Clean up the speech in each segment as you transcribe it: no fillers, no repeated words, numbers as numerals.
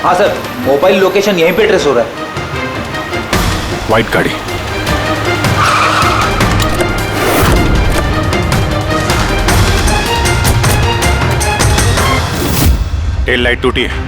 हाँ sir, mobile location यहीं पे ट्रेस हो रहा है। व्हाइट गाड़ी। टेल लाइट टूटी है।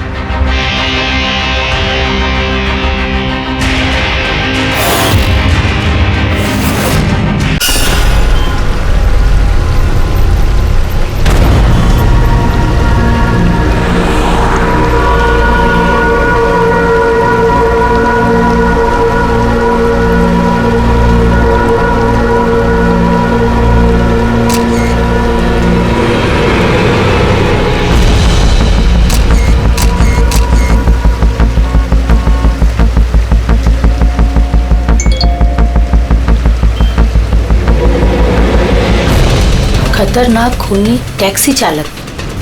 खतरनाक खूनी टैक्सी चालक,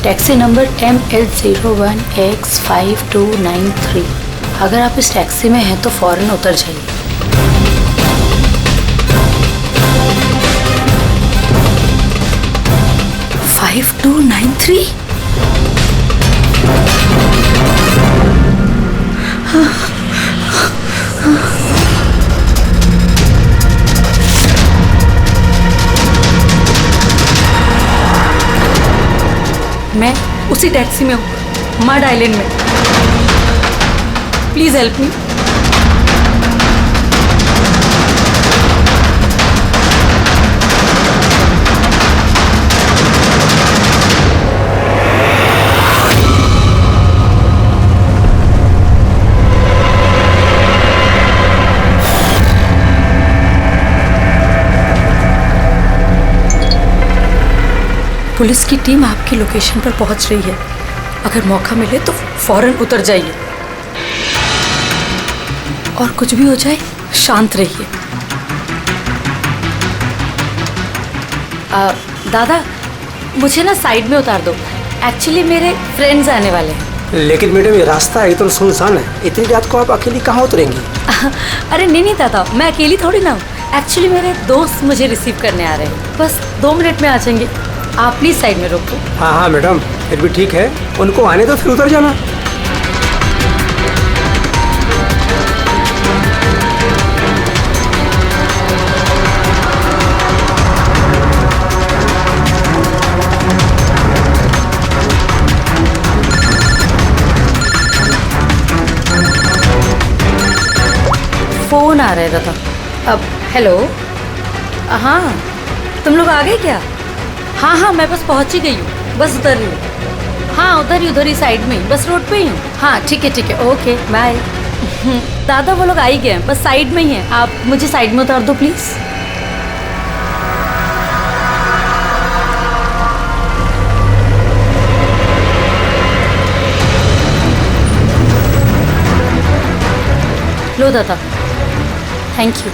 टैक्सी नंबर ML01X5293। अगर आप इस टैक्सी में हैं तो फौरन उतर जाइए। 5293? मैं उसी टैक्सी में हूँ, मड आइलैंड में। Please help me. पुलिस की टीम आपकी लोकेशन पर पहुंच रही है। अगर मौका मिले तो फौरन उतर जाइए और कुछ भी हो जाए शांत रहिए। दादा, मुझे ना साइड में उतार दो। एक्चुअली मेरे फ्रेंड्स आने वाले हैं। लेकिन मैडम, ये रास्ता एकदम सुनसान है। इतनी रात को आप अकेली कहाँ उतरेंगी? अरे नहीं दादा, मैं अकेली थोड़ी ना हूँ। एक्चुअली मेरे दोस्त मुझे रिसीव करने आ रहे हैं। बस 2 मिनट में आ जाएंगे। आप प्लीज साइड में रोको। हाँ हाँ मैडम, फिर भी ठीक है। उनको आने दो, फिर उतर जाना। फोन आ रहा है दादा। अब हेलो, हाँ तुम लोग आ गए क्या? हाँ हाँ, मैं बस पहुंच ही गई हूँ, बस उधर ही हूँ। हाँ उधर ही साइड में, बस रोड पे ही हूँ। हाँ ठीक है, ओके बाय। दादा वो लोग आ ही गए हैं, बस साइड में ही हैं। आप मुझे साइड में उतार दो प्लीज। लो दादा, थैंक यू।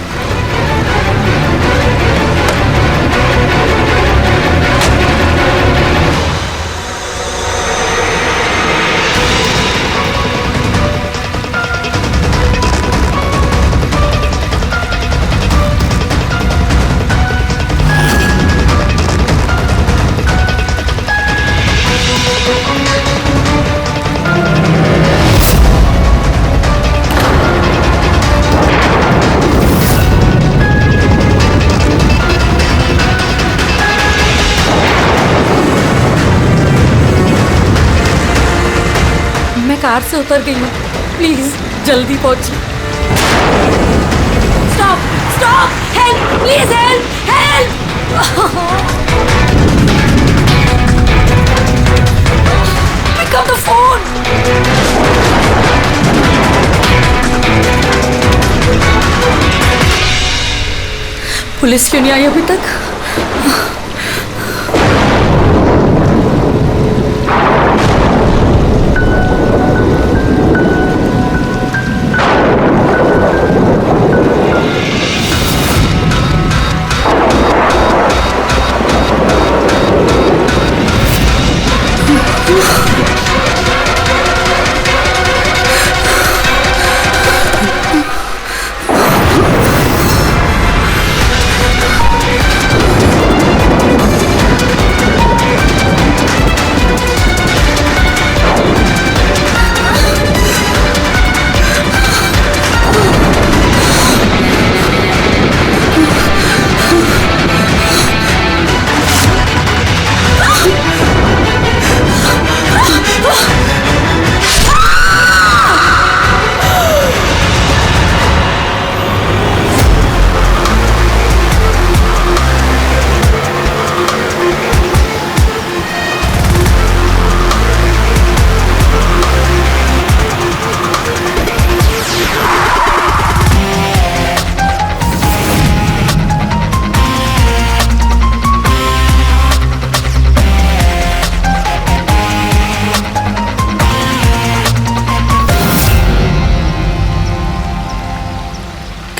कार से उतर गई हूँ, प्लीज जल्दी पहुंचिए। Stop, help, please help. Pick up the phone. Police क्यों नहीं आई अभी तक?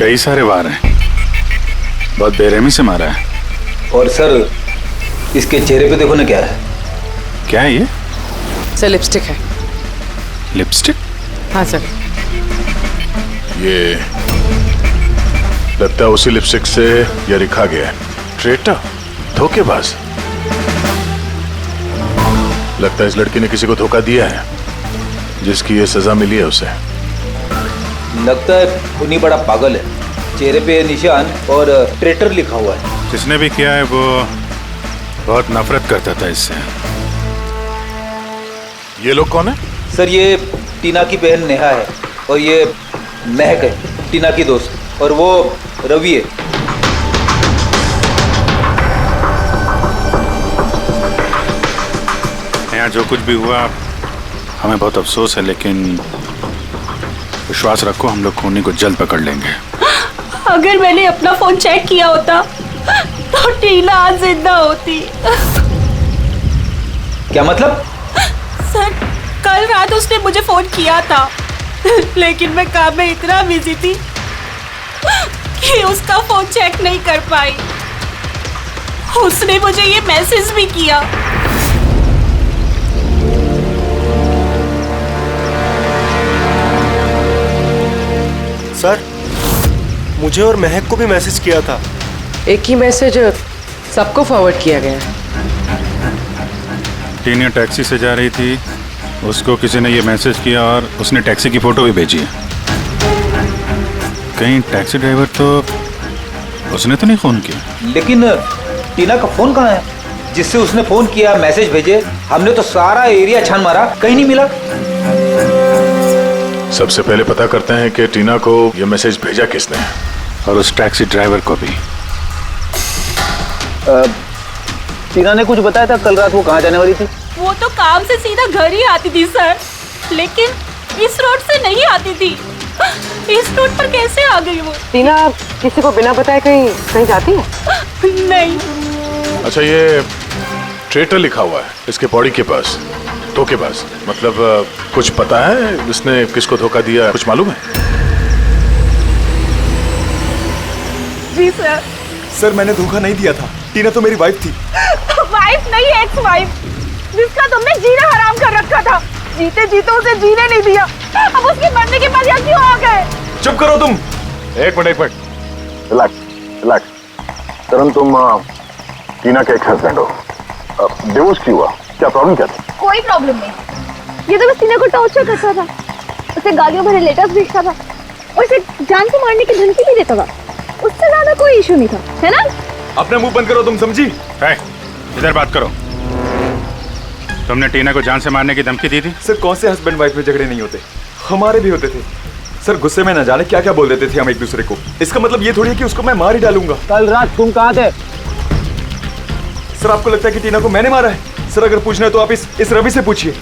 कई सारे वार हैं, बहुत बेरहमी से मारा है। और सर इसके चेहरे पे देखो ना क्या है। क्या है ये? सर लिपस्टिक है। लिपस्टिक? हाँ सर। ये लगता है उसी लिपस्टिक से यह लिखा गया है, ट्रेटर, धोखेबाज। लगता है इस लड़की ने किसी को धोखा दिया है, जिसकी ये सजा मिली है उसे। लगता है खूनी बड़ा पागल है। चेहरे पे निशान और ट्रेटर लिखा हुआ है। जिसने भी किया है वो बहुत नफरत करता था इससे। ये लोग कौन है? सर ये टीना की बहन नेहा है और ये महक है, टीना की दोस्त, और वो रवि है। यहाँ जो कुछ भी हुआ हमें बहुत अफसोस है, लेकिन विश्वास रखो हम लोग खूनी को जल्द पकड़ लेंगे। अगर मैंने अपना फोन चेक किया होता तो टीना आज जिंदा होती। क्या मतलब? सर कल रात उसने मुझे फोन किया था, लेकिन मैं काम में इतना बिजी थी कि उसका फोन चेक नहीं कर पाई। उसने मुझे ये मैसेज भी किया। सर मुझे और महक को भी मैसेज किया था। एक ही मैसेज सबको फॉरवर्ड किया गया है। टीना टैक्सी से जा रही थी, उसको किसी ने ये मैसेज किया और उसने टैक्सी की फोटो भी भेजी है। कहीं टैक्सी ड्राइवर तो उसने तो नहीं फोन किया। लेकिन टीना का फोन कहाँ है जिससे उसने फोन किया, मैसेज भेजे? हमने तो सारा एरिया छान मारा, कहीं नहीं मिला। सबसे पहले पता करते हैं कि टीना को यह मैसेज भेजा किसने, और उस टैक्सी ड्राइवर को भी। टीना ने कुछ बताया था कल रात वो कहाँ जाने वाली थी? वो तो काम से सीधा घर ही आती थी सर, लेकिन इस रोड से नहीं आती थी। इस रोड पर कैसे आ गई वो? टीना किसी को बिना बताए कहीं जाती है? नहीं। अच्छा ये ट्रेटर लिखा हुआ है इसके बॉडी के पास, धोखेबाज। मतलब कुछ पता है इसने किसको धोखा दिया, कुछ मालूम है? जी सर। सर मैंने धोखा नहीं दिया था, टीना तो मेरी वाइफ थी। वाइफ नहीं, एक्स वाइफ, जिसका तुमने जीना हराम कर रखा था। जीते जीते उसे जीने नहीं दिया, अब उसके मरने के बाद यहाँ क्यों आ गए? चुप करो तुम। एक मिनट रिलैक्स रिलैक्स। करण तुम टीना के एक्स हस्बैंड हो, डिवोर्स क्यों हुआ? क्या प्रॉब्लम क्या था? कोई प्रॉब्लम नहीं। ये तो बस टीना को टॉर्चर करता था, उसे गालियों भरे लेटर्स भेजता था और उसे जान से मारने की धमकी भी देता था। उससे ज्यादा कोई इशू नहीं था, है ना? अपना मुंह बंद करो तुम, समझी? इधर बात करो। तुमने टीना को जान से मारने की धमकी दी थी? सर कौन से हस्बैंड वाइफ में झगड़े नहीं होते, हमारे भी होते थे। सर गुस्से में न जाने क्या क्या बोल देते थे हम एक दूसरे को। इसका मतलब ये थोड़ी है कि उसको मैं मार ही डालूंगा। कल रात तुम कहाँ थे? सर आपको लगता है कि टीना को मैंने मारा है? सर अगर पूछना है तो आप इस रवि से पूछिए।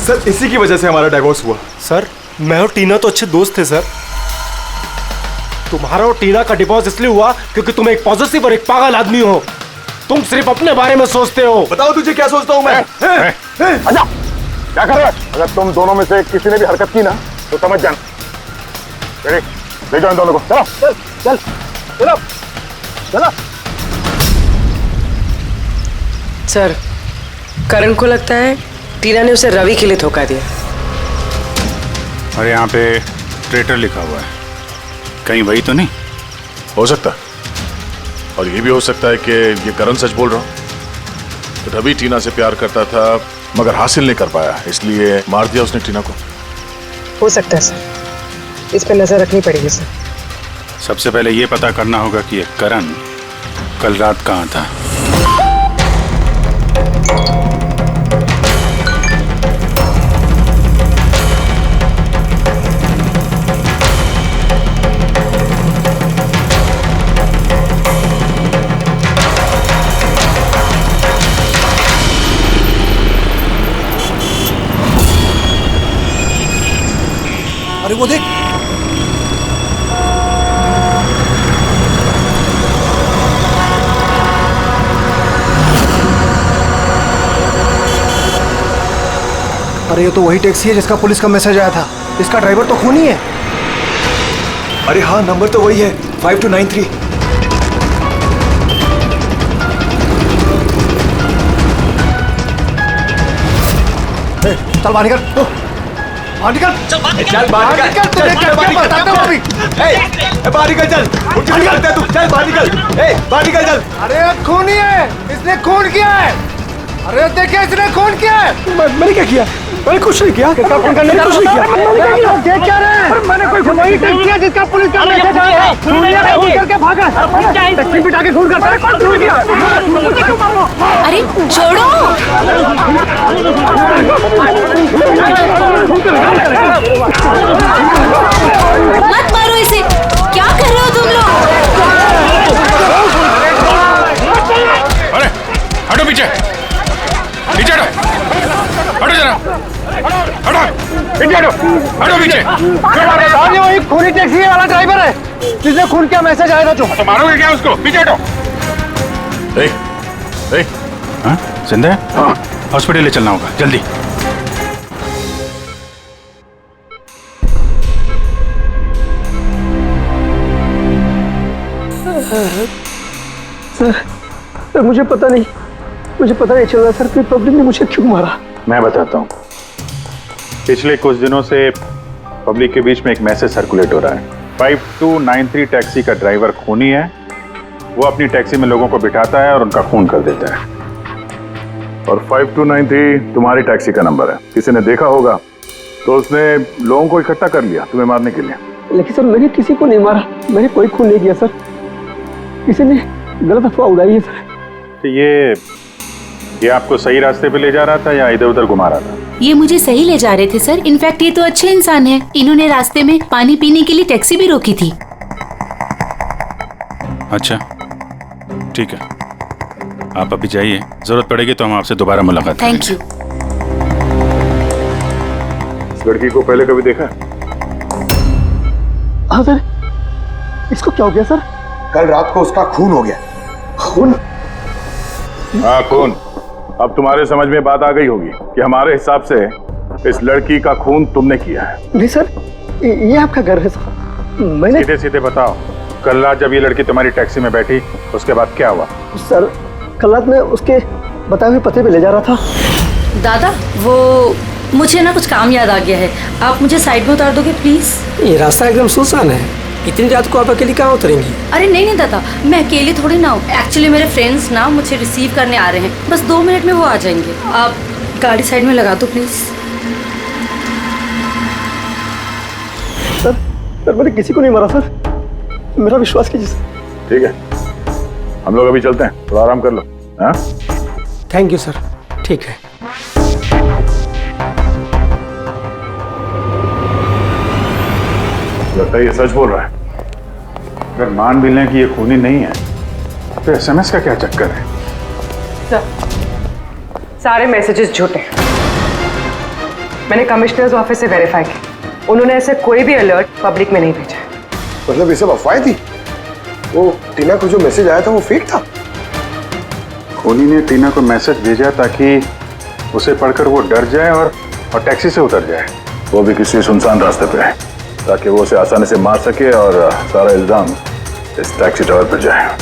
सर इसी की वजह से हमारा डिवोर्स हुआ। सर मैं और टीना तो अच्छे दोस्त थे सर। तुम्हारा और टीना का डिवोर्स इसलिए हुआ क्योंकि तुम एक पॉजिटिव और एक पागल आदमी हो। तुम सिर्फ अपने बारे में सोचते हो। बताओ तुझे क्या सोचता हूँ मैं? अच्छा क्या कर रहा है? अगर तुम दोनों में से किसी ने भी हरकत की ना तो समझ जाना। ले जाओ इन दोनों को। चलो चल चल चलो चलो। सर करण को लगता है टीना ने उसे रवि के लिए धोखा दिया। और यहाँ पे ट्रेटर लिखा हुआ है, कहीं वही तो नहीं? हो सकता है, और ये भी हो सकता है कि ये करण सच बोल रहा हूँ। तो रवि टीना से प्यार करता था मगर हासिल नहीं कर पाया, इसलिए मार दिया उसने टीना को। हो सकता है सर, इस पे नजर रखनी पड़ेगी सर। सबसे पहले ये पता करना होगा कि ये करण कल रात कहाँ था। अरे वो देख, अरे ये तो वही टैक्सी है जिसका पुलिस का मैसेज आया था। इसका ड्राइवर तो खूनी है। अरे हाँ, नंबर तो वही है, 5293। चल बाहर निकल, बाहर निकल, चल बाहर निकल, तुझे क्या बताता हूँ अभी। बाहर निकल, चल उठ के निकलता है तू, चल बाहर निकल, बाहर निकल चल। अरे खून ही है, इसने खून किया है। अरे देखिए इसने खून किया है। मैंने क्या किया? मैंने कुछ नहीं किया। किसका खून करने का? कुछ नहीं किया। देख क्या रहे हैं? मैंने कोई वही टेस्ट किया जिसका पुलिस का मैसेज आया है। खून करके भागा, टैक्सी बिठा के खून करता है। कौन खून किया? अरे छोड़ो। मत मारो इसे, क्या कर रहे हो तुम लोग? अरे हटो पीछे, पीछे हटो, हटो जरा, हटो पीछे, हटो पीछे। वही खूनी टैक्सी वाला ड्राइवर है जिसने खून किया, मैसेज आया था। जो तो मारोगे क्या उसको? पीछे हटो। हाँ जिंदा है? हॉस्पिटल ले चलना होगा जल्दी। सर मुझे पता नहीं चल रहा सर कि पब्लिक ने मुझे क्यों मारा। मैं बताता हूँ। पिछले कुछ दिनों से पब्लिक के बीच में एक मैसेज सर्कुलेट हो रहा है। 5293 टैक्सी का ड्राइवर खूनी है। वो अपनी टैक्सी में लोगों को बिठाता है और उनका खून कर देता है। और 5293 तुम्हारी टैक्सी का नंबर है। किसी ने देखा होगा तो उसने लोगों को इकट्ठा कर लिया तुम्हें मारने के लिए। लेकिन सर मैंने किसी को नहीं मारा, मैंने कोई खून नहीं किया सर। किसी ने गलत अफवाह उड़ाई है सर। तो ये आपको सही रास्ते पे ले जा रहा था या इधर उधर घुमा रहा था? ये मुझे सही ले जा रहे थे सर। इनफैक्ट ये तो अच्छे इंसान हैं। इन्होंने रास्ते में पानी पीने के लिए टैक्सी भी रोकी थी। अच्छा ठीक है, आप अभी जाइए, जरूरत पड़ेगी तो हम आपसे दोबारा मुलाकात करेंगे। Thank you. इस लड़की को पहले कभी देखा? हाँ सर। इसको क्या हो गया सर? कल रात को उसका खून हो गया। खून? हाँ खून। अब तुम्हारे समझ में बात आ गई होगी कि हमारे हिसाब से इस लड़की का खून तुमने किया है। नहीं सर, ये आपका घर है सर। मैंने सीधे सीधे बताओ, कल रात जब ये लड़की तुम्हारी टैक्सी में बैठी उसके बाद क्या हुआ? सर कल रात में उसके बताए हुए पते पे ले जा रहा था। दादा वो मुझे ना कुछ काम याद आ गया है, आप मुझे साइड में उतार दोगे प्लीज? ये रास्ता एकदम सुनसान है, इतनी रात को आप अकेली कहाँ उतरेंगी? अरे नहीं दादा, मैं अकेले थोड़ी ना हूँ। एक्चुअली मेरे फ्रेंड्स ना मुझे रिसीव करने आ रहे हैं, बस 2 मिनट में वो आ जाएंगे। आप गाड़ी साइड में लगा दो प्लीज। सर मैंने किसी को नहीं मारा सर, मेरा विश्वास कीजिए सर। ठीक है, हम लोग अभी चलते हैं, थोड़ा आराम कर लो। हाँ थैंक यू सर। ठीक है। लगता है ये सच बोल रहा है। अगर मान भी लें कि ये खूनी नहीं है तो एसएमएस का क्या चक्कर है? सर, सारे मैसेजेस झूठे हैं। मैंने कमिश्नर्स ऑफिस से वेरीफाई किया, उन्होंने ऐसे कोई भी अलर्ट पब्लिक में नहीं भेजा है। मतलब ये सब अफवाहें थी? वो टीना को जो मैसेज आया था वो फेक था? खूनी ने टीना को मैसेज भेजा ताकि उसे पढ़कर वो डर जाए और टैक्सी से उतर जाए। वो भी किसी सुनसान रास्ते पे है ताकि वो उसे आसानी से मार सके और सारा इल्जाम इस टैक्सी ड्राइवर पर जाए।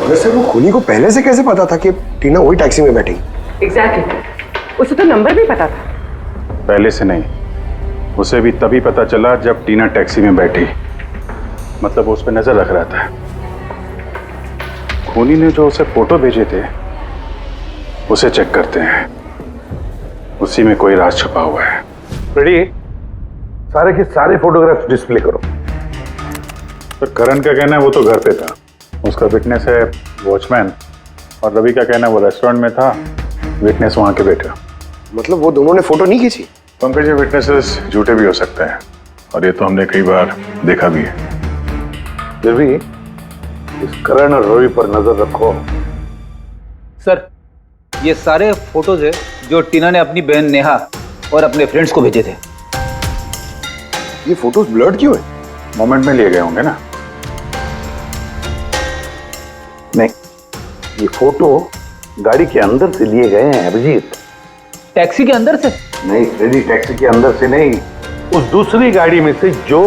वैसे वो खूनी को पहले से कैसे पता था कि टीना वही टैक्सी में बैठेगी? एग्जैक्टली, उसे तो नंबर भी पता था। पहले से नहीं, उसे भी तभी पता चला जब टीना टैक्सी में बैठी। मतलब वो उस पर नजर रख रहा था। खूनी ने जो उसे फोटो भेजे थे उसे चेक करते हैं, उसी में कोई राज छुपा हुआ है। रेडी? सारे के सारे फोटोग्राफ्स डिस्प्ले करो। पर करण का कहना है वो तो घर पे था, उसका विटनेस है वॉचमैन, और रवि का कहना है वो रेस्टोरेंट में था, विटनेस वहां के बैठा। मतलब वो दोनों ने फोटो नहीं खींची? पंकज, ये विटनेसेस झूठे भी हो सकते हैं और ये तो हमने कई बार देखा भी है। फिर भी इस करण और रवि पर नजर रखो। सर ये सारे फोटोज है जो टीना ने अपनी बहन नेहा और अपने फ्रेंड्स को भेजे थे। ये फोटोज ब्लर्ड क्यों है? मोमेंट में लिए गए होंगे ना। नहीं, ये फोटो गाड़ी के अंदर से लिए गए हैं अभिजीत। टैक्सी के अंदर से? नहीं फ्रेडी, टैक्सी के अंदर से नहीं, उस दूसरी गाड़ी में से जो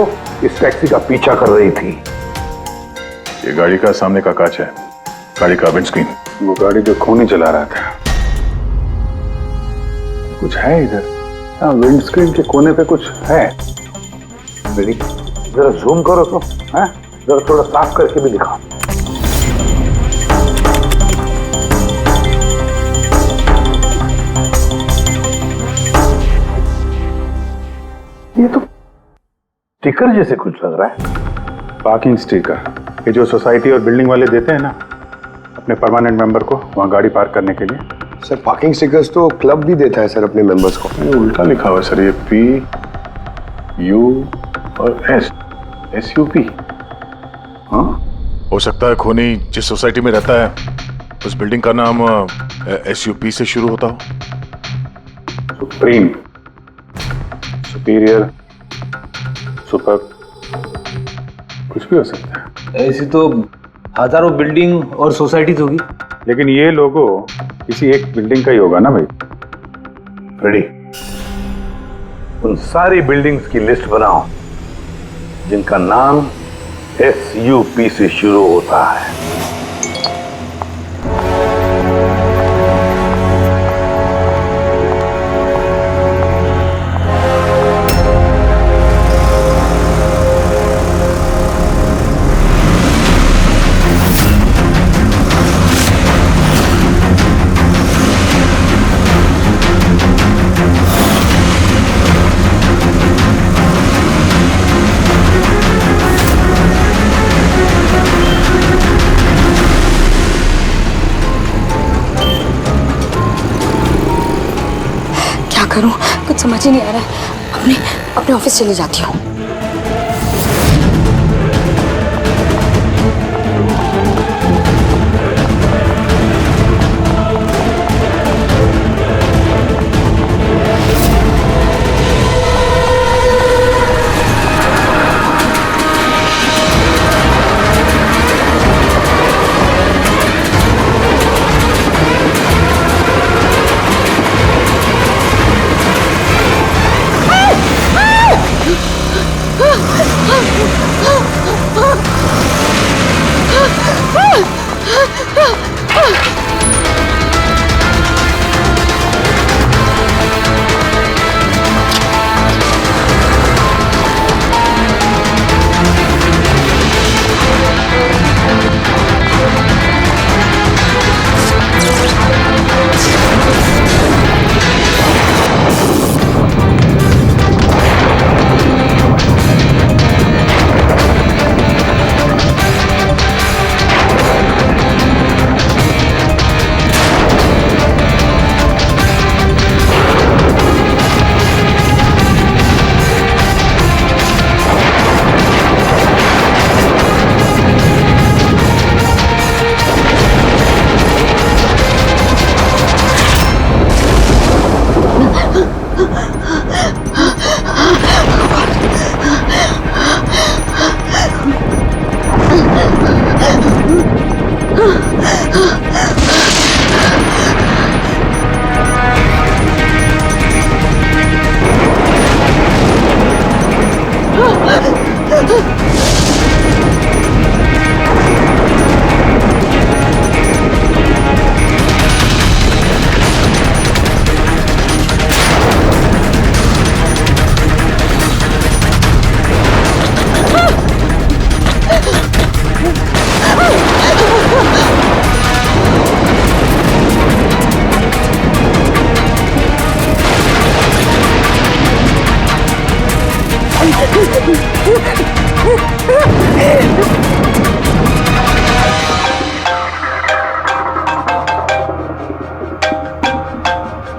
इस टैक्सी का पीछा कर रही थी। ये गाड़ी का सामने का कांच है, गाड़ी का विंडस्क्रीन। वो गाड़ी जो खूनी चला रहा था। कुछ है इधर? हाँ, विंडस्क्रीन के कोने पे कुछ है। जरा जूम करो तो, हाँ? जरा थोड़ा साफ करके भी दिखाओ। ये तो स्टिकर जैसे कुछ लग रहा है। पार्किंग स्टिकर, ये जो सोसाइटी और बिल्डिंग वाले देते हैं ना अपने परमानेंट मेंबर को वहाँ गाड़ी पार्क करने के लिए। सर पार्किंग स्टिकर्स तो क्लब भी देता है सर अपने मेंबर्स को। ये उल्टा लिखा हुआ है सर, ये PU और SUP। हाँ, हो सकता है खूनी जिस सोसाइटी में रहता है उस बिल्डिंग का नाम SUP से शुरू होता हो। सुप्रीम, सुपीरियर, सुपर, कुछ भी हो सकता है। ऐसी तो हजारों बिल्डिंग और सोसाइटीज होगी, लेकिन ये लोगो किसी एक बिल्डिंग का ही होगा ना भाई। रेडी, उन सारी बिल्डिंग्स की लिस्ट बनाओ जिनका नाम SUP से शुरू होता है। करूं कुछ समझ ही नहीं आ रहा है। अपने ऑफिस चली जाती हूँ।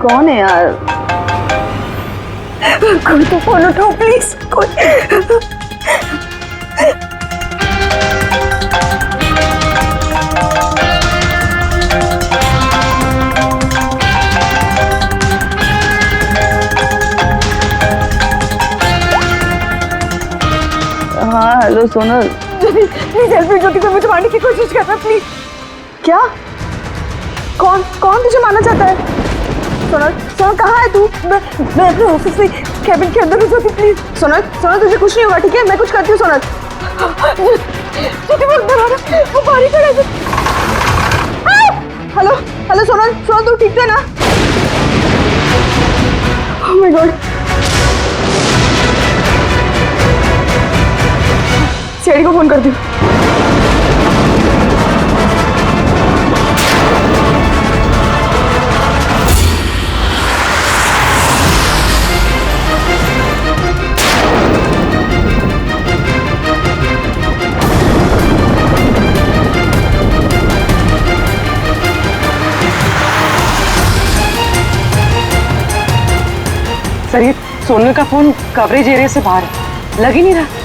कौन है यार? कोई तो फोन उठाओ प्लीज। कोई हाँ hello Sonal, please help me. Jyoti को मुझे मारने की कोशिश कर रहा है, प्लीज। क्या? कौन कौन तुझे मारना चाहता है? सोनल, सोनल कहाँ है तू? मैं अपने ऑफिस में कैबिन के अंदर घुसो प्लीज। सोनल सोनल तुझे कुछ नहीं होगा ठीक है, मैं कुछ करती हूँ सोनल। वो अंदर आ रहा, वो बाहर ही खड़ा है। हेलो हेलो सोनल सोनल तू ठीक है ना? Oh my God. सीआईडी को फोन कर दी। सर ये सोनल का फोन कवरेज एरिया से बाहर है, लग ही नहीं रहा।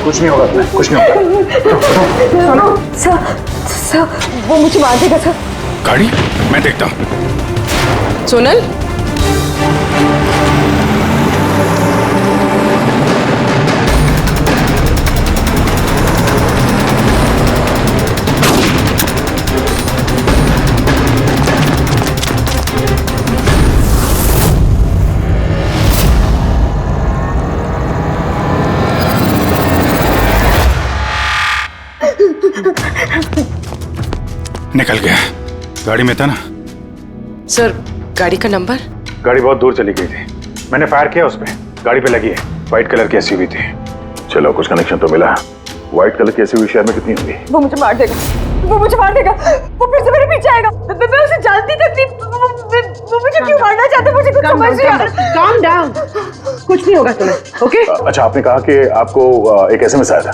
कुछ नहीं होगा तुम्हें, कुछ नहीं होगा। सर वो मुझे मार देगा सर। गाड़ी मैं देखता हूँ। सोनल निकल गया। गाड़ी में था ना? सर गाड़ी का नंबर? गाड़ी बहुत दूर चली गई थी, मैंने फायर किया उस पे, गाड़ी पे लगी है। व्हाइट कलर की एसयूवी थी। चलो कुछ कनेक्शन तो मिला। व्हाइट कलर की एसयूवी शहर में कितनी होगी? वो मुझे मार देगा, वो मुझे मार देगा, वो फिर से मेरे पीछे आएगा। मैं उसे जानती तक नहीं, वो मुझे क्यों मारना चाहते मुझे कुछ समझ नहीं आ रहा। काम डाउन, कुछ नहीं होगा तुम्हें, ओके? अच्छा आपने कहा कि आपको एक एसएमएस आया था।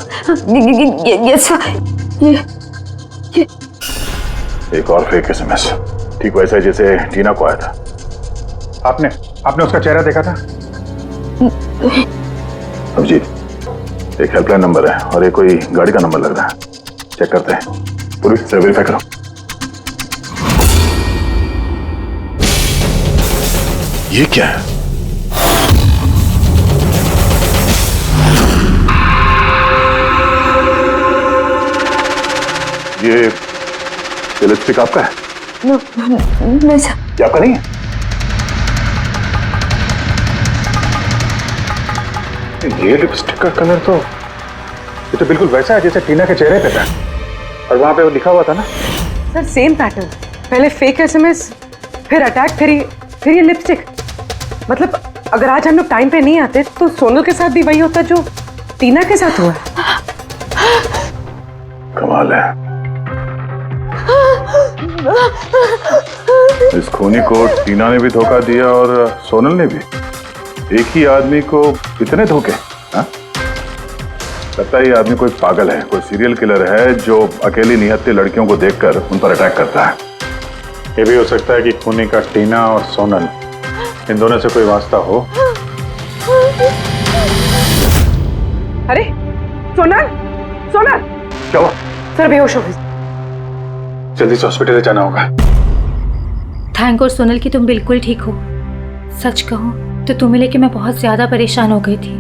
यस ये एक और फेक एसएमएस, ठीक वैसा जैसे टीना को आया था। आपने उसका चेहरा देखा था? अभिजीत, एक हेल्पलाइन नंबर है और एक कोई गाड़ी का नंबर लग रहा है, चेक करते हैं। पुलिस से वेरीफाई करो। ये क्या है? ये लिपस्टिक आपका है? नो नहीं सर। ये आपका नहीं है? ये लिपस्टिक का कलर तो ये तो बिल्कुल वैसा है जैसे टीना के चेहरे पे था, और वहां पे वो लिखा हुआ था ना। सर सेम पैटर्न, पहले फेक एसएमएस, फिर अटैक, फिर ये लिपस्टिक। मतलब अगर आज हम लोग टाइम पे नहीं आते तो सोनल के साथ भी वही होता जो टीना के साथ हुआ। कमाल है, इस खूनी को टीना ने भी धोखा दिया और सोनल ने भी। एक ही आदमी को इतने धोखे। हाँ? लगता है ये आदमी कोई पागल है, कोई सीरियल किलर है जो अकेली निहत्थे लड़कियों को देखकर उन पर अटैक करता है। ये भी हो सकता है कि खूनी का टीना और सोनल, इन दोनों से कोई वास्ता हो। अरे सोनल, सोनल क्या हुआ? सर बेहोश हो गई। जल्दी से हॉस्पिटल जाना होगा। थैंक गॉड सोनल कि तुम बिल्कुल ठीक हो। सच कहूँ तो तुम्हें लेके मैं बहुत ज्यादा परेशान हो गई थी।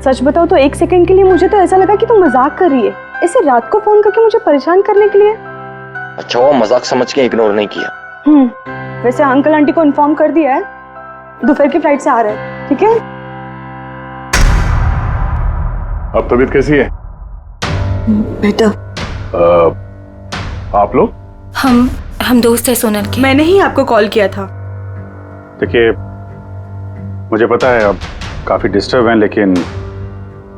सच बताओ तो एक सेकंड के लिए मुझे तो ऐसा लगा कि तुम मजाक कर रही है, ऐसे रात को फोन करके मुझे परेशान करने के लिए। अच्छा वो मजाक समझ के इग्नोर नहीं किया। वैसे अंकल आंटी को इन्फॉर्म कर दिया है, दोपहर की फ्लाइट से आ रहे हैं, ठीक है? अब तबीयत कैसी है? बेटा आप लोग? हम दोस्त है सोनल के। मैंने ही आपको कॉल किया था। देखिए, मुझे पता है आप काफी डिस्टर्ब हैं, लेकिन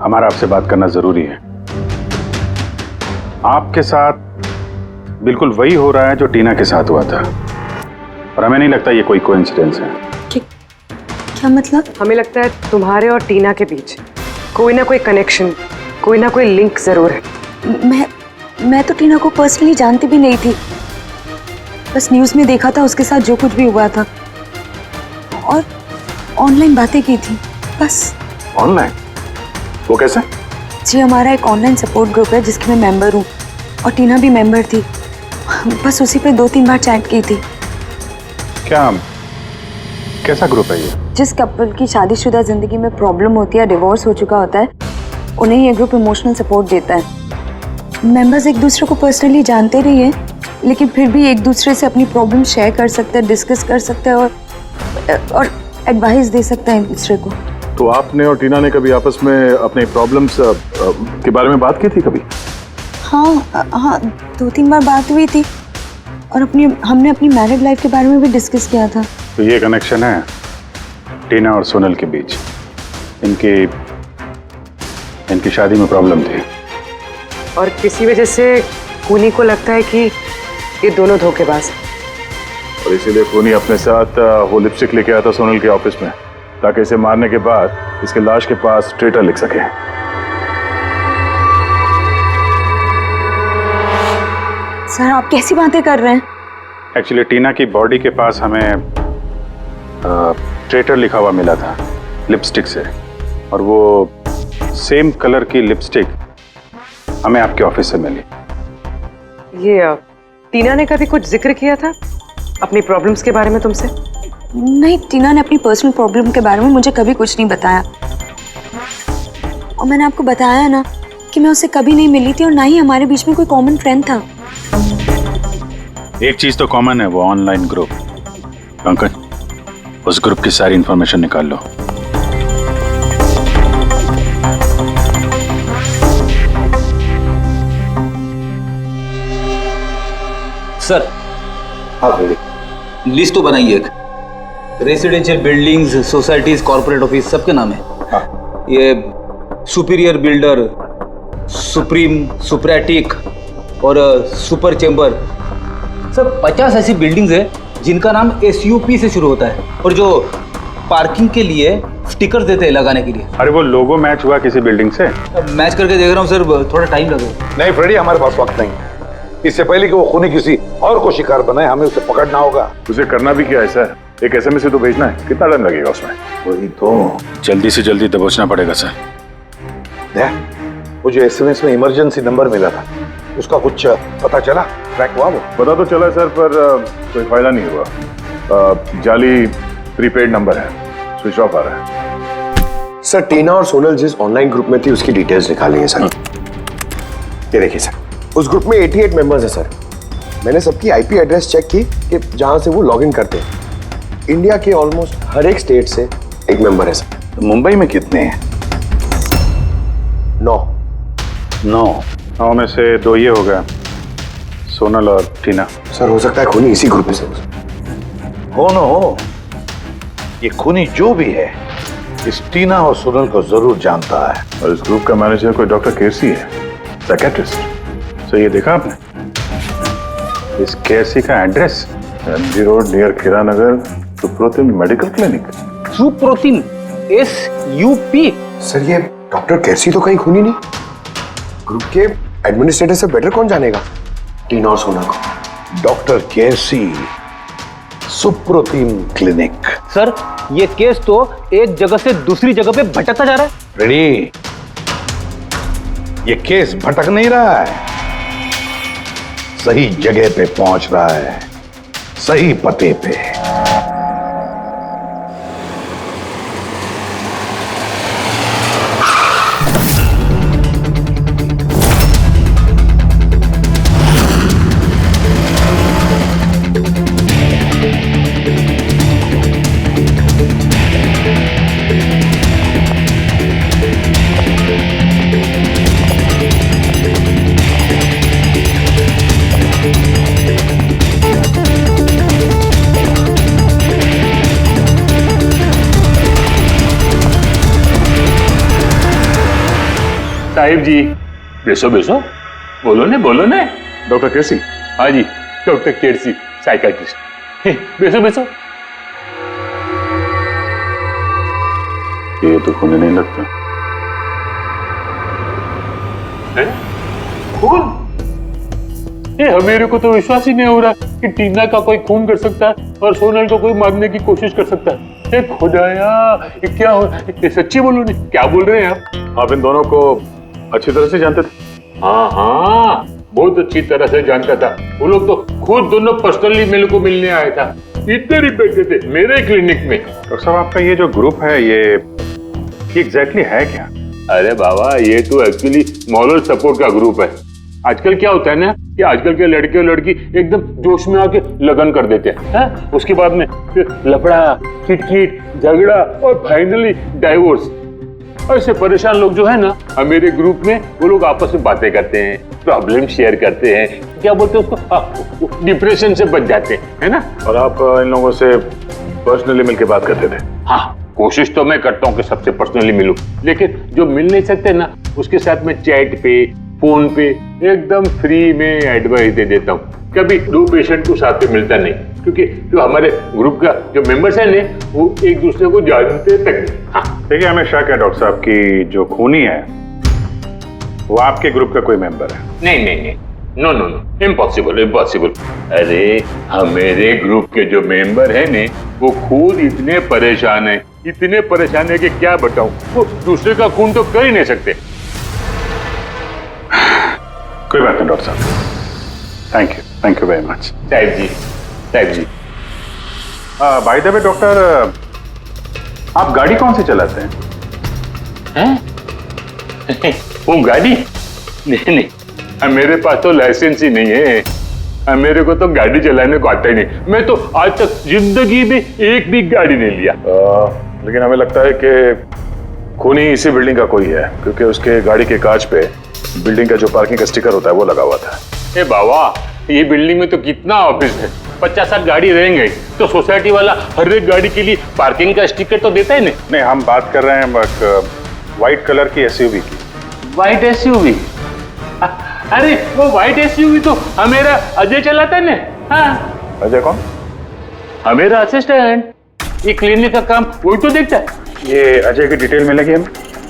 हमारा आपसे बात करना जरूरी है। आपके साथ बिल्कुल वही हो रहा है जो टीना के साथ हुआ था, और हमें नहीं लगता ये कोई कोइंसिडेंस है। क्या मतलब? हमें लगता है तुम्हारे और टीना के बीच कोई ना कोई कनेक्शन, कोई ना कोई लिंक जरूर है। मैं तो टीना को पर्सनली जानती भी नहीं थी, बस न्यूज़ में देखा था उसके साथ जो कुछ भी हुआ था, और ऑनलाइन बातें की थी बस। ऑनलाइन? वो कैसे? जी, हमारा एक ऑनलाइन सपोर्ट ग्रुप है जिसके मैं मेंबर हूँ, और टीना भी मेंबर थी। बस उसी पे 2-3 बार चैट की थी। क्या, कैसा ग्रुप है ये? जिस कपल की शादीशुदा जिंदगी में प्रॉब्लम होती है, डिवोर्स हो चुका होता है, उन्हें ये ग्रुप इमोशनल सपोर्ट देता है। मेंबर्स एक दूसरे को पर्सनली जानते नहीं है, लेकिन फिर भी एक दूसरे से अपनी प्रॉब्लम शेयर कर सकते हैं, डिस्कस कर सकते हैं और एडवाइस दे सकते हैं एक दूसरे को। तो आपने और टीना ने कभी आपस में अपने प्रॉब्लम्स के बारे में बात की थी कभी? हाँ, 2-3 बार बात हुई थी, और हमने अपनी मैरिड लाइफ के बारे में भी डिस्कस किया था। तो ये कनेक्शन है टीना और सोनल के बीच। इनकी शादी में प्रॉब्लम थी, और किसी वजह से खूनी को लगता है कि ये दोनों धोखेबाज हैं। और इसीलिए खूनी अपने साथ वो लिपस्टिक लेके आया था सोनल के ऑफिस में, ताकि इसे मारने के बाद इसके लाश के पास ट्रेटर लिख सके। सर, आप कैसी बातें कर रहे हैं? एक्चुअली टीना की बॉडी के पास हमें ट्रेटर लिखा हुआ मिला था लिपस्टिक से, और वो सेम कलर की लिपस्टिक हमें आपके ऑफिस से मिली। ये टीना ने कभी कुछ जिक्र किया था अपनी प्रॉब्लम्स के बारे में तुमसे? नहीं, टीना ने अपनी पर्सनल प्रॉब्लम के बारे में मुझे कभी कुछ नहीं बताया, और मैंने आपको बताया ना कि मैं उससे कभी नहीं मिली थी, और ना ही हमारे बीच में कोई कॉमन फ्रेंड था। एक चीज तो कॉमन है, वो ऑनलाइन ग्रुप। पंकज, उस ग्रुप की सारी इंफॉर्मेशन निकाल लो। सर, हाँ, लिस्ट तो बनाइए। एक residential buildings, societies, corporate office सबके नाम है। हाँ। ये सुपीरियर बिल्डर, सुप्रीम, सुप्रेटिक और सुपर चेंबर, सब 50 ऐसी बिल्डिंग्स है जिनका नाम SUP से शुरू होता है, और जो पार्किंग के लिए स्टिकर देते हैं लगाने के लिए। अरे वो लोगो मैच हुआ किसी बिल्डिंग से? मैच करके देख रहा हूँ सर, थोड़ा टाइम लगेगा। नहीं फ्रेडी, हमारे पास वक्त नहीं। इससे पहले कि वो खूनी किसी और को शिकार बनाए, हमें उसे पकड़ना होगा। उसे करना भी क्या है सर? एक SMS से तो भेजना है, कितना टाइम लगेगा उसमें? वही तो, जल्दी से जल्दी दबोचना पड़ेगा सर। मुझे SMS में इमरजेंसी नंबर मिला था, उसका कुछ पता चला? ट्रैक हुआ वो? पता तो चला सर, पर कोई फायदा नहीं हुआ। जाली प्रीपेड नंबर है, स्विच ऑफ आ रहा है। सर, टीना और सोनल जिस ऑनलाइन ग्रुप में थी उसकी डिटेल्स निकाली है सर। ये देखिए सर, उस ग्रुप में 88 मेंबर्स हैं सर। मैंने सबकी IP एड्रेस चेक की कि जहां से वो लॉगिन करते हैं। इंडिया के ऑलमोस्ट हर एक स्टेट से एक मेंबर है सर। तो मुंबई में कितने हैं? 9 में से 2 ये हो गया, सोनल और टीना। सर, हो सकता है खूनी इसी ग्रुप में से हो न हो, ये खूनी जो भी है इस टीना और सोनल को जरूर जानता है। और इस ग्रुप का मैनेजर कोई डॉक्टर केसी है, साइकियाट्रिस्ट। तो ये देखा आपने इस केसी का एड्रेस? MG रोड नियर खीरा नगर, Suprotim medical clinic. Suprotim, SUP? Sir, ये डॉक्टर केसी तो कहीं खूनी नहीं। ग्रुप के एडमिनिस्ट्रेटर से बेटर कौन जानेगा टीना और सोनल को? डॉक्टर केसी, सुप्रोतिम क्लिनिक। सर, ये केस तो एक जगह से दूसरी जगह पे भटकता जा रहा है। रेडी, ये केस भटक नहीं रहा है, सही जगह पे पहुंच रहा है, सही पते पे। साहिब जी, बेसो बेसो, बोलो ने। डॉक्टर केसी? हाँ जी, डॉक्टर केसी, साइकाट्रिस्ट। बेसो बेसो। ये तो खून नहीं लगता। खून? मेरे को तो विश्वास ही नहीं हो रहा कि टीना का कोई खून कर सकता है और सोनल को कोई मारने की कोशिश कर सकता है। खुदाया, ये क्या हो? ये सच्ची बोलो नहीं, क्या बोल रहे हैं आप इन दोनों को अच्छी तरह से जानते थे? हाँ, बहुत अच्छी तरह से जानता था। वो लोग तो खुद दोनों पर्सनली मेरे को मिलने आया था। इधर ही बैठे थे मेरे क्लिनिक में। डॉक्टर साहब, आपका ये जो ग्रुप है ये एग्जैक्टली है क्या? अरे बाबा, ये तो एक्चुअली मॉरल सपोर्ट का ग्रुप है। आजकल क्या होता है ना कि आजकल के लड़के और लड़की एकदम जोश में आके लगन कर देते हैं, उसके बाद में फिर लफड़ा, किटकिट, झगड़ा और फाइनली डाइवोर्स। ऐसे परेशान लोग जो है ना, मेरे ग्रुप में वो लोग आपस में बातें करते हैं, प्रॉब्लम शेयर करते हैं, क्या बोलते हैं उसको, डिप्रेशन से बच जाते हैं, है ना। और आप इन लोगों से पर्सनली मिलकर बात करते थे? हाँ, कोशिश तो मैं करता हूँ कि सबसे पर्सनली मिलूं, लेकिन जो मिल नहीं सकते ना, उसके साथ में चैट पे, फोन पे एकदम फ्री में एडवाइस दे देता हूँ। कभी दो पेशेंट को साथ में मिलता नहीं, क्योंकि जो हमारे ग्रुप का जो मेंबर्स है ना, वो एक दूसरे को जानते तक नहीं। हाँ, देखिए, हमें शक है डॉक्टर साहब की जो खूनी है वो आपके ग्रुप का कोई मेंबर है। नहीं, नो, इम्पॉसिबल। अरे हमारे ग्रुप के जो मेंबर है ने, वो खुद इतने परेशान है कि क्या बताऊं। वो दूसरे का खून तो कर ही नहीं सकते। कोई बात नहीं डॉक्टर साहब, थैंक यू वेरी मच। साहिब जी। बाय द वे डॉक्टर, आप गाड़ी कौन सी चलाते हैं? वो गाड़ी? नहीं, मेरे पास तो लाइसेंस ही नहीं है। मेरे को तो गाड़ी चलाने को आता ही नहीं। मैं तो आज तक जिंदगी में एक भी गाड़ी नहीं लिया। लेकिन हमें लगता है कि खूनी इसी बिल्डिंग का कोई है, क्योंकि उसके गाड़ी के कांच पे बिल्डिंग का जो पार्किंग का स्टिकर होता है वो लगा हुआ था। ए बाबा, ये बिल्डिंग में तो कितना ऑफिस है, 50-60 गाड़ी रहेंगे, तो सोसाइटी वाला हर एक गाड़ी के लिए पार्किंग का स्टिकर तो देता है नहीं, हम बात कर रहे हैं व्हाइट कलर की एसयूवी की। White SUV? अरे वो व्हाइट एसयूवी तो हमेरा अजय चलाता है ना। हाँ। अजय कौन? हमेरा असिस्टेंट, ये क्लिनिक का काम वही तो देखता है। ये अजय की डिटेल मिलेगी हमें?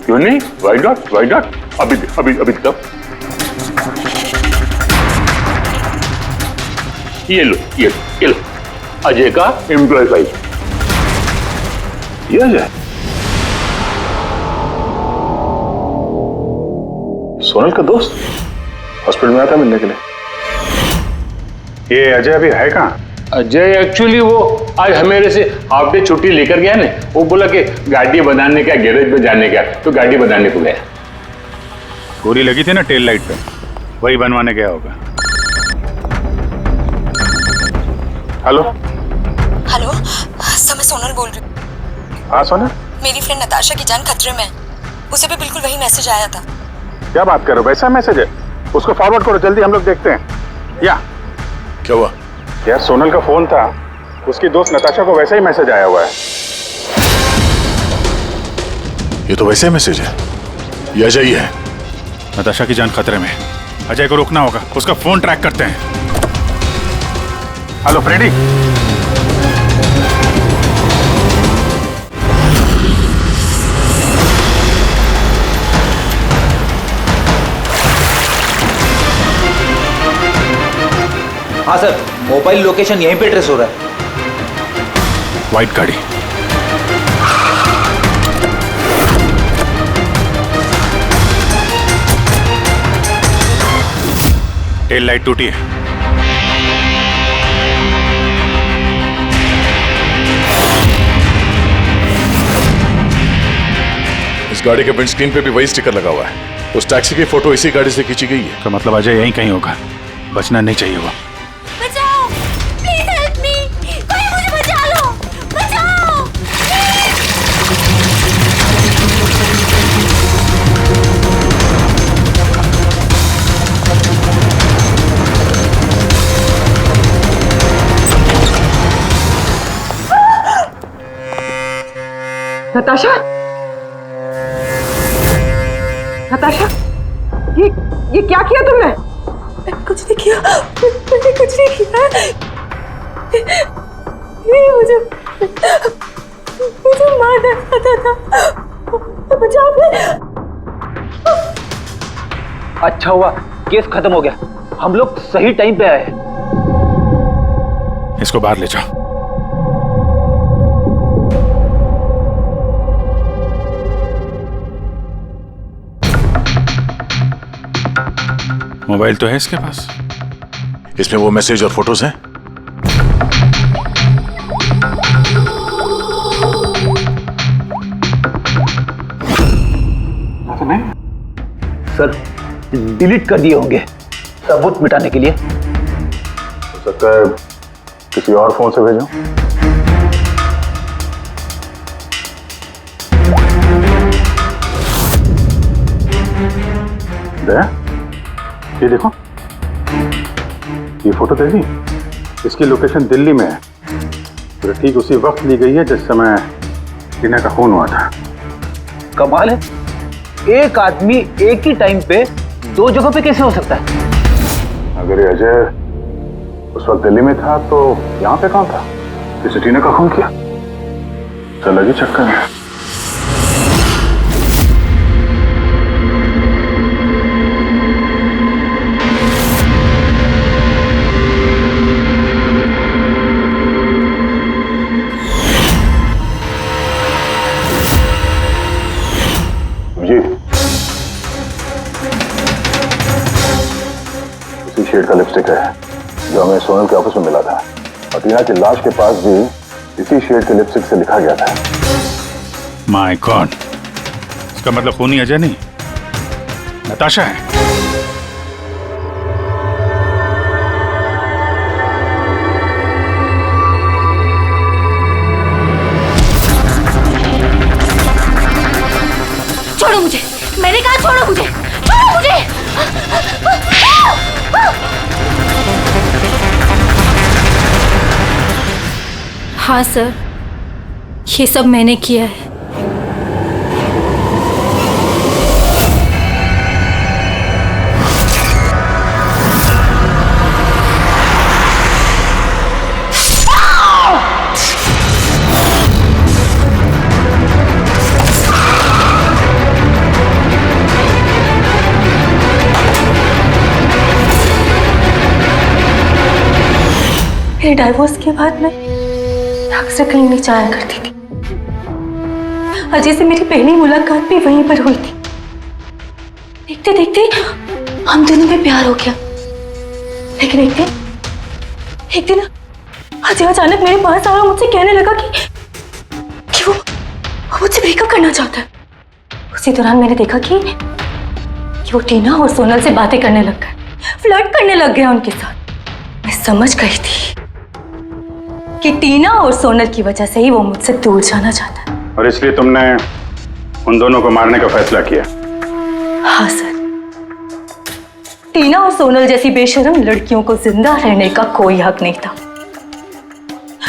क्यों नहीं, वाई नॉट। अभी तक ये लो अजय का एम्प्लॉय फाइल। ये अजय सोनल का दोस्त हॉस्पिटल में आया था मिलने के लिए। ये अजय अभी है कहाँ? अजय एक्चुअली वो आज मेरे से हाफ डे छुट्टी लेकर गया ना। वो बोला कि गाड़ी बनाने का, गैरेज में जाने का, तो गाड़ी बनाने को गया। गोली लगी थी ना टेल लाइट पे, वही बनवाने गया होगा। हेलो, सर मैं सोनल बोल रही हूँ। हाँ सोनल, मेरी फ्रेंड नताशा की जान खतरे में है। उसे भी बिल्कुल वही मैसेज आया था। क्या बात कर रहे हो? वैसा मैसेज है? उसको फॉरवर्ड करो जल्दी, हम लोग देखते हैं। या क्या हुआ? यार सोनल का फोन था, उसकी दोस्त नताशा को वैसा ही मैसेज आया हुआ है। ये तो वैसे मैसेज है, ये अजय ही है। नताशा की जान खतरे में, अजय को रोकना होगा, उसका फोन ट्रैक करते हैं। Hello Freddy. हाँ सर, मोबाइल लोकेशन यहीं पे ट्रेस हो रहा है। व्हाइट गाड़ी। टेल लाइट टूटी है। इस गाड़ी के विंडस्क्रीन पे भी वही स्टिकर लगा हुआ है। उस टैक्सी की फोटो इसी गाड़ी से खींची गई है। तो मतलब अजय यहीं कहीं होगा, बचना नहीं चाहिए वो। बचाओ, प्लीज हेल्प मी, कोई मुझे बचा लो, बचाओ। नताशा, ये क्या किया तुमने? कुछ नहीं किया, मैंने कुछ नहीं किया। ये मुझे मारना चाहता था। बचाओ मुझे। अच्छा हुआ केस खत्म हो गया, हम लोग सही टाइम पे आए। इसको बाहर ले जाओ। मोबाइल तो है इसके पास। इसमें वो मैसेज और फोटोज हैं। सर डिलीट कर दिए होंगे सबूत मिटाने के लिए। हो सकता है किसी और फोन से भेजो। ये देखो, ये फोटो देखी, इसकी लोकेशन दिल्ली में है। तो ठीक उसी वक्त ली गई है जिस समय टीना का खून हुआ था। कमाल है, एक आदमी एक ही टाइम पे दो जगह पे कैसे हो सकता है? अगर ये अजय उस वक्त दिल्ली में था तो यहाँ पे कौन था? किसी टीना का खून किया? चल लगी चक्कर में। शेड का लिपस्टिक है जो हमें सोनल के ऑफिस में मिला था, और टीना की लाश के पास भी इसी शेड के लिपस्टिक से लिखा गया था। माय गॉड, इसका मतलब खूनी अजय नहीं, नताशा है। छोड़ो मुझे, मैंने कहा छोड़ो मुझे, छोड़ो मुझे। हाँ सर, ये सब मैंने किया है। मेरे डाइवोर्स के बाद मैं अक्सर कहीं नहीं जाया करती थी। अजय से मेरी पहली मुलाकात भी वहीं पर हुई थी। देखते देखते हम दोनों में प्यार हो गया। लेकिन एक दिन अजय अचानक मेरे पास आया और मुझसे कहने लगा कि वो मुझसे ब्रेकअप करना चाहता है। उसी दौरान मैंने देखा कि वो टीना और सोनल से बातें करने लग गया, फ्लर्ट करने लग गया उनके साथ। मैं समझ गई थी कि टीना और सोनल की वजह से ही वो मुझसे दूर जाना चाहता है। और इसलिए तुमने उन दोनों को मारने का फैसला किया? हाँ सर, टीना और सोनल जैसी बेशर्म लड़कियों को जिंदा रहने का कोई हक नहीं था।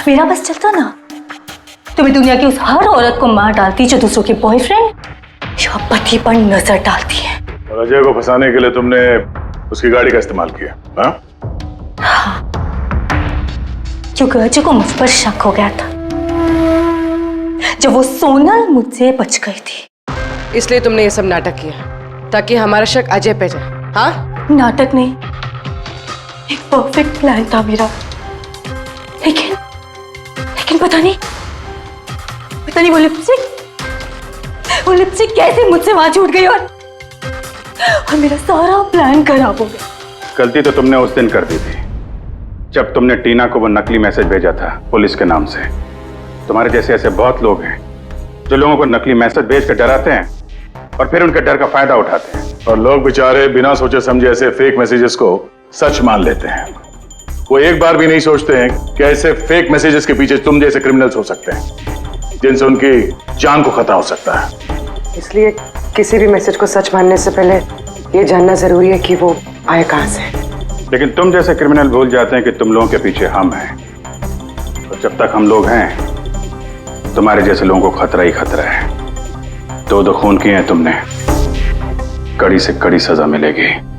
मेरा बस चलता ना तो मैं दुनिया की उस हर औरत को मार डालती जो दूसरों के बॉयफ्रेंड या पति पर नजर डालती है। और अजय को फंसाने के लिए तुमने उसकी गाड़ी का इस्तेमाल किया? हाँ, क्योंकि अजय को मुझ पर शक हो गया था जब वो सोनल मुझसे बच गई थी। इसलिए तुमने ये सब नाटक किया ताकि हमारा शक अजय पे जाए? हाँ, नाटक नहीं, एक परफेक्ट प्लान था मेरा। लेकिन पता नहीं वो लिपस्टिक कैसे मुझसे वहां छूट गई और मेरा सारा प्लान खराब हो गया। गलती तो तुमने उस दिन कर दी थी जब तुमने टीना को वो नकली मैसेज भेजा था पुलिस के नाम से। तुम्हारे जैसे ऐसे बहुत लोग हैं जो लोगों को नकली मैसेज भेज कर डराते हैं और फिर उनके डर का फायदा उठाते हैं। और लोग बेचारे बिना सोचे समझे ऐसे फेक मैसेजेस को सच मान लेते हैं। वो एक बार भी नहीं सोचते हैं कि ऐसे फेक मैसेजेस के पीछे तुम जैसे क्रिमिनल्स हो सकते हैं जिनसे उनकी जान को खतरा हो सकता है। इसलिए किसी भी मैसेज को सच मानने से पहले ये जानना जरूरी है कि वो आए कहां से। लेकिन तुम जैसे क्रिमिनल भूल जाते हैं कि तुम लोगों के पीछे हम हैं, और जब तक हम लोग हैं तुम्हारे जैसे लोगों को खतरा ही खतरा है। दो खून किए हैं तुमने, कड़ी से कड़ी सजा मिलेगी।